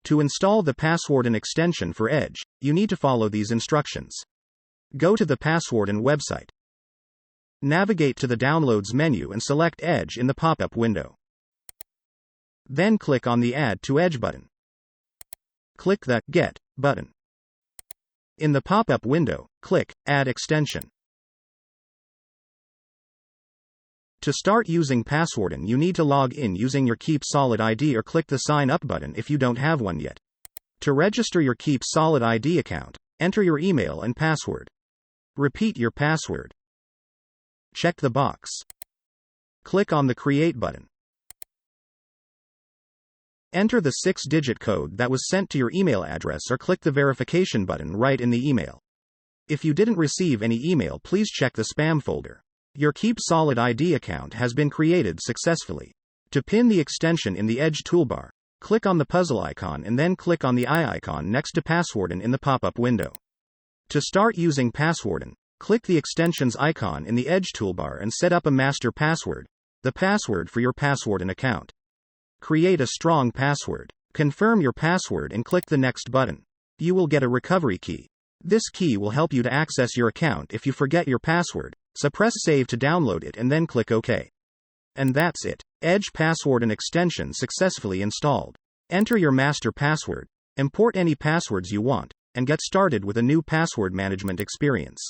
To install the Passwarden extension for Edge, you need to follow these instructions. Go to the Passwarden website. Navigate to the Downloads menu and select Edge in the pop-up window. Then click on the Add to Edge button. Click the Get button. In the pop-up window, click Add Extension. To start using Passwarden, you need to log in using your Keep Solid ID or click the Sign Up button if you don't have one yet. To register your Keep Solid ID account, enter your email and password. Repeat your password. Check the box. Click on the Create button. Enter the 6-digit code that was sent to your email address or click the verification button right in the email. If you didn't receive any email, please check the spam folder. Your Keep Solid ID account has been created successfully. To pin the extension in the Edge toolbar, click on the puzzle icon and then click on the eye icon next to Passwarden in the pop-up window. To start using Passwarden, click the extensions icon in the Edge toolbar and set up a master password, the password for your Passwarden account. Create a strong password. Confirm your password and click the Next button. You will get a recovery key. This key will help you to access your account if you forget your password, so press Save to download it and then click OK. And that's it. Edge Passwarden extension successfully installed. Enter your master password, import any passwords you want, and get started with a new password management experience.